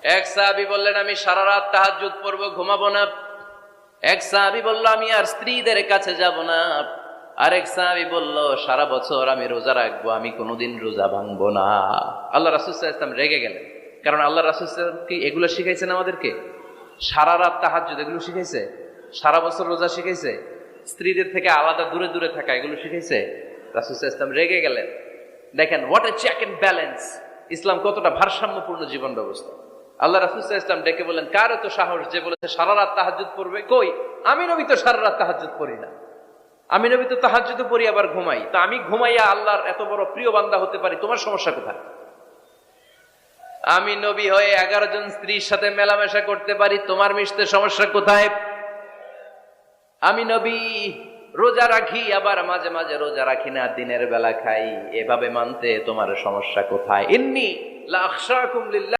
এক সাহাবী বললেন, আমি সারা রাত তাহাজ্জুদ পড়বো, ঘুমাবো না। এক সাহাবী বলল, আমি আর স্ত্রীদের কাছে যাব না। আরেক সাহাবী বলল, সারা বছর আমি রোজা রাখবো, আমি কোনোদিন রোজা ভাঙবো না। আল্লাহ রাসূল সাল্লাল্লাহু আলাইহি ওয়াসাল্লাম রেগে গেলেন, কারণ আল্লাহ রাসূল সাল্লাল্লাহু আলাইহি ওয়াসাল্লাম কি এগুলো শিখাইছেন আমাদেরকে? সারা রাত তাহাজ্জুদ এগুলো শিখাইছে? সারা বছর রোজা শিখাইছে? স্ত্রীদের থেকে আলাদা দূরে দূরে থাকা এগুলো শিখাইছে? রাসূল সাল্লাল্লাহু আলাইহি ওয়াসাল্লাম রেগে গেলেন। দেখেন what a check and balance, Islam কতটা ভারসাম্যপূর্ণ জীবন ব্যবস্থা। আল্লাহ রাসূল সাল্লাল্লাহু আলাইহি ওয়াসাল্লাম ডেকে বলেন, কার এত সাহস যে বলেছে সারা রাত তাহাজ্জুদ পড়বে? কই, আমি নবী তো সারা রাত তাহাজ্জুদ পড়ি না। আমি নবী তো তাহাজ্জুদ পড়ি আবার ঘুমাই। তা আমি ঘুমাইয়া আল্লাহর এত বড় প্রিয় বান্দা হতে পারি, তোমার সমস্যা কোথায়? আমি নবী হয়ে 11 জন স্ত্রীর সাথে মেলামেশা করতে পারি, তোমার মিশতে সমস্যা কোথায়? আমি নবী রোজা রাখি, আবার মাঝে মাঝে রোজা রাখি না, দিনের বেলা খাই, এভাবে মানতে তোমার সমস্যা কোথায়? ইন্নী লা আখশাকুম লিল্লাহ।